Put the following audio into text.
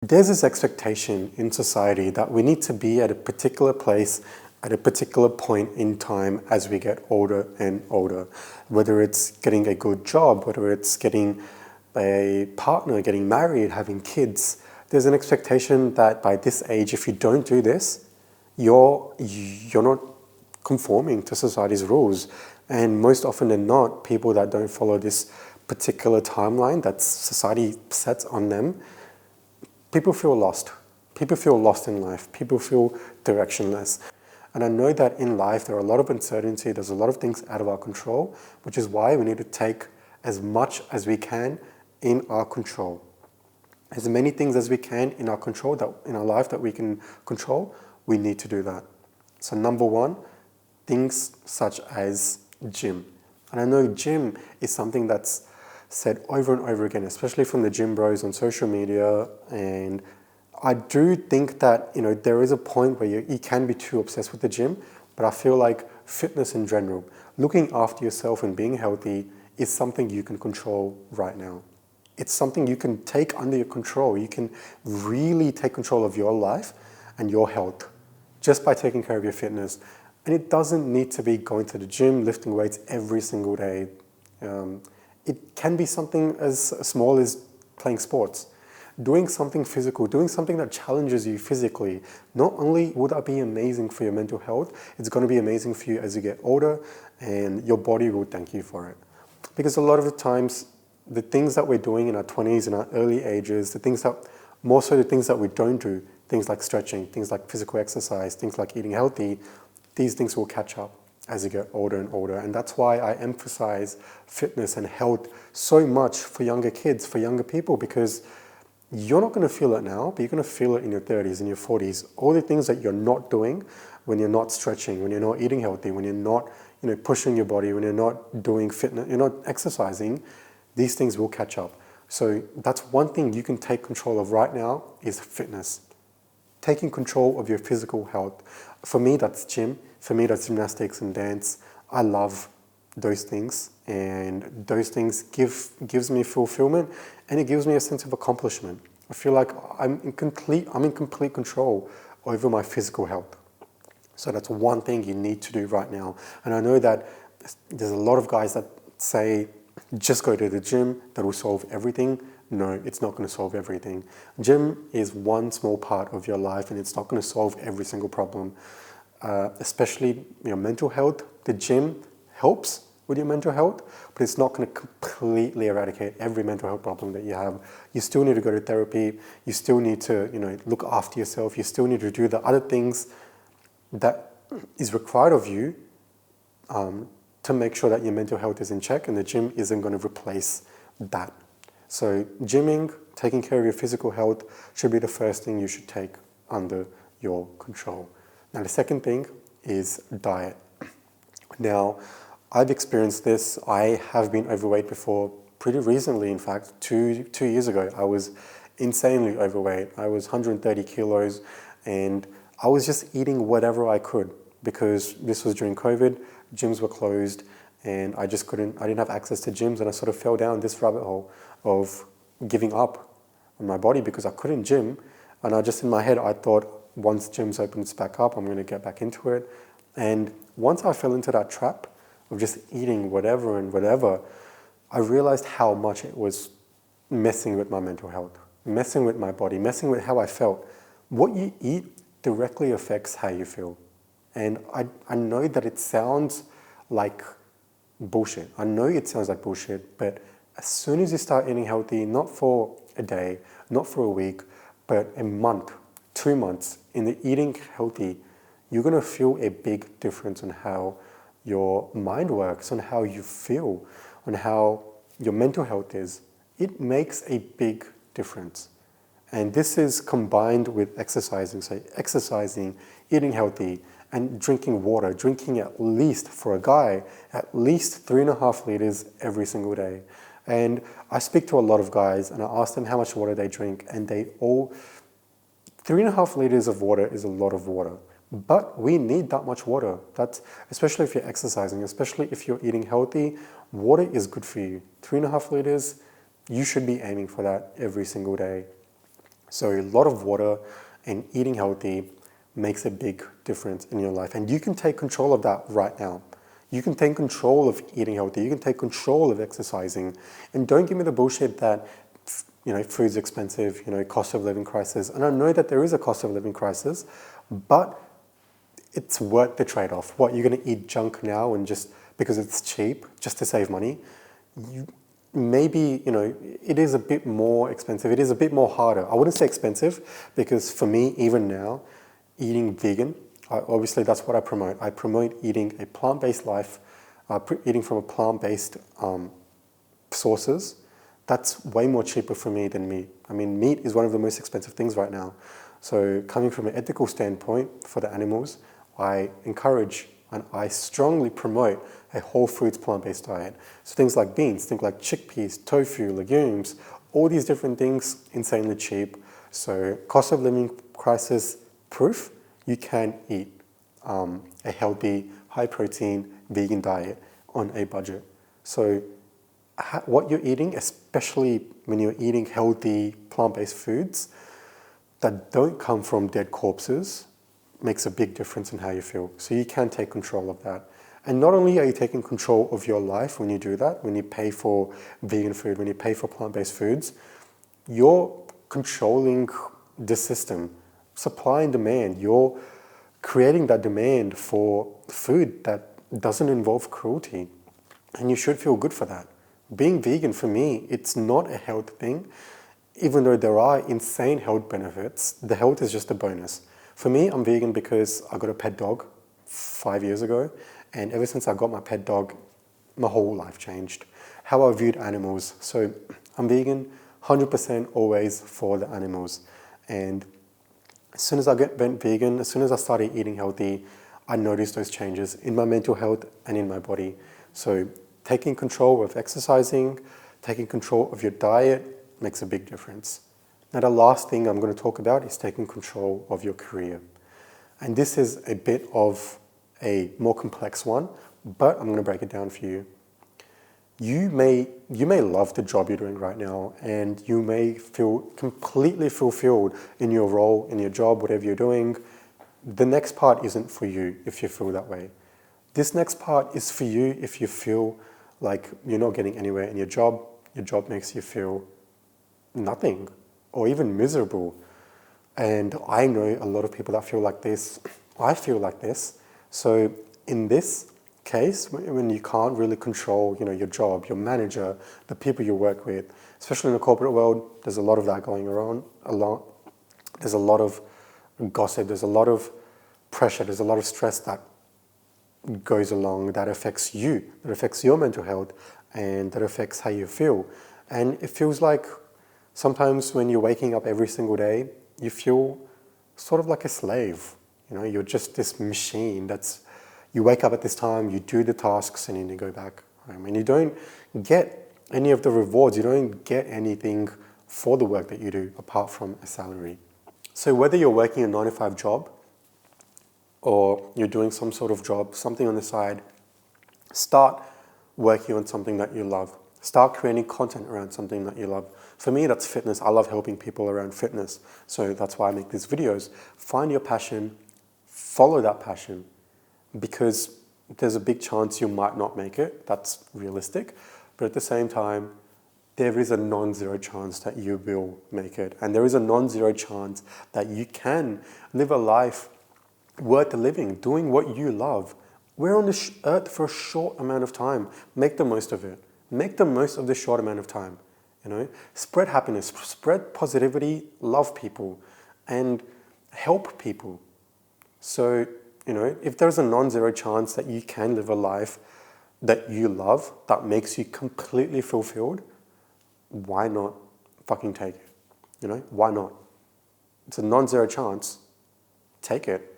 There's this expectation in society that we need to be at a particular place at a particular point in time as we get older and older. Whether it's getting a good job, whether it's getting a partner, getting married, having kids, there's an expectation that by this age, if you don't do this, you're not conforming to society's rules. And most often than not, people that don't follow this particular timeline that society sets on them, people feel lost. People feel lost in life. People feel directionless. And I know that in life there are a lot of uncertainty, there's a lot of things out of our control, which is why we need to take as much as we can in our control. As many things as we can in our control, that in our life that we can control, we need to do that. So number one, things such as gym. And I know gym is something that's said over and over again, especially from the gym bros on social media. And I do think that, there is a point where you can be too obsessed with the gym, but I feel like fitness in general, looking after yourself and being healthy is something you can control right now. It's something you can take under your control. You can really take control of your life and your health just by taking care of your fitness. And it doesn't need to be going to the gym, lifting weights every single day. It can be something as small as playing sports, doing something physical, doing something that challenges you physically. Not only will that be amazing for your mental health, it's going to be amazing for you as you get older, and your body will thank you for it. Because a lot of the times, the things that we're doing in our 20s, in our early ages, more so the things that we don't do, things like stretching, things like physical exercise, things like eating healthy, these things will catch up as you get older and older. And that's why I emphasize fitness and health so much for younger kids, for younger people, because you're not going to feel it now, but you're going to feel it in your 30s, in your 40s. All the things that you're not doing when you're not stretching, when you're not eating healthy, when you're not pushing your body, when you're not doing fitness, you're not exercising, these things will catch up. So that's one thing you can take control of right now is fitness. Taking control of your physical health. For me, that's gym. For me, that's gymnastics and dance. I love those things, and those things gives me fulfillment, and it gives me a sense of accomplishment. I feel like I'm in complete control over my physical health. So that's one thing you need to do right now. And I know that there's a lot of guys that say, just go to the gym, that will solve everything. No, it's not going to solve everything. Gym is one small part of your life, and it's not going to solve every single problem. Especially your mental health. The gym helps with your mental health, but it's not going to completely eradicate every mental health problem that you have. You still need to go to therapy. You still need to, look after yourself. You still need to do the other things that is required of you to make sure that your mental health is in check, and the gym isn't going to replace that. So gymming, taking care of your physical health should be the first thing you should take under your control. Now, the second thing is diet. Now, I've experienced this. I have been overweight before, pretty recently, in fact, two years ago. I was insanely overweight. I was 130 kilos, and I was just eating whatever I could because this was during COVID, gyms were closed, and I didn't have access to gyms, and I sort of fell down this rabbit hole of giving up on my body because I couldn't gym. And in my head, I thought, once gyms opens back up, I'm going to get back into it. And once I fell into that trap of just eating whatever and whatever, I realized how much it was messing with my mental health, messing with my body, messing with how I felt. What you eat directly affects how you feel. And I know that it sounds like bullshit. I know it sounds like bullshit, but as soon as you start eating healthy, not for a day, not for a week, but a month, 2 months in the eating healthy, you're going to feel a big difference on how your mind works, on how you feel, on how your mental health is. It makes a big difference. And this is combined with exercising. So exercising, eating healthy, and drinking water, drinking at least, for a guy, at least 3.5 liters every single day. And I speak to a lot of guys and I ask them how much water they drink, and 3.5 liters of water is a lot of water. But we need that much water. That's, especially if you're exercising, especially if you're eating healthy, water is good for you. 3.5 liters, you should be aiming for that every single day. So a lot of water and eating healthy makes a big difference in your life. And you can take control of that right now. You can take control of eating healthy. You can take control of exercising. And don't give me the bullshit that, food's expensive, cost of living crisis. And I know that there is a cost of living crisis, but it's worth the trade-off. What, you're going to eat junk now and just because it's cheap, just to save money? Maybe, it is a bit more expensive. It is a bit more harder. I wouldn't say expensive because for me, even now, eating vegan, obviously that's what I promote. I promote eating a plant-based life, eating from a plant-based sources. That's way more cheaper for me than meat. I mean, meat is one of the most expensive things right now. So coming from an ethical standpoint for the animals, I encourage and I strongly promote a whole foods plant-based diet. So things like beans, things like chickpeas, tofu, legumes, all these different things, insanely cheap. So cost of living crisis proof, you can eat a healthy, high protein, vegan diet on a budget. So what you're eating, especially when you're eating healthy plant-based foods that don't come from dead corpses, makes a big difference in how you feel. So you can take control of that. And not only are you taking control of your life when you do that, when you pay for vegan food, when you pay for plant-based foods, you're controlling the system, supply and demand. You're creating that demand for food that doesn't involve cruelty. And you should feel good for that. Being vegan, for me, it's not a health thing. Even though there are insane health benefits, the health is just a bonus. For me, I'm vegan because I got a pet dog 5 years ago. And ever since I got my pet dog, my whole life changed. How I viewed animals. So I'm vegan, 100% always for the animals. And as soon as I went vegan, as soon as I started eating healthy, I noticed those changes in my mental health and in my body. So taking control of exercising, taking control of your diet makes a big difference. Now the last thing I'm going to talk about is taking control of your career. And this is a bit of a more complex one, but I'm going to break it down for you. You may love the job you're doing right now, and you may feel completely fulfilled in your role, in your job, whatever you're doing. The next part isn't for you if you feel that way. This next part is for you if you feel like you're not getting anywhere in your job makes you feel nothing or even miserable. And I know a lot of people that feel like this. I feel like this. So in this case, when you can't really control, your job, your manager, the people you work with, especially in the corporate world, there's a lot of that going around. There's a lot of gossip. There's a lot of pressure. There's a lot of stress that goes along that affects you, that affects your mental health, and that affects how you feel. And it feels like sometimes when you're waking up every single day, you feel sort of like a slave. You're just this machine you wake up at this time, you do the tasks, and then you go back home. And you don't get any of the rewards. You don't get anything for the work that you do apart from a salary. So whether you're working a 9-to-5 job or you're doing some sort of job, something on the side, start working on something that you love. Start creating content around something that you love. For me, that's fitness. I love helping people around fitness. So that's why I make these videos. Find your passion, follow that passion, because there's a big chance you might not make it. That's realistic. But at the same time, there is a non-zero chance that you will make it. And there is a non-zero chance that you can live a life worth living, doing what you love. We're on this earth for a short amount of time. Make the most of it. Make the most of this short amount of time. Spread happiness, spread positivity, love people, and help people. So, if there's a non-zero chance that you can live a life that you love, that makes you completely fulfilled, why not fucking take it? Why not? It's a non-zero chance. Take it.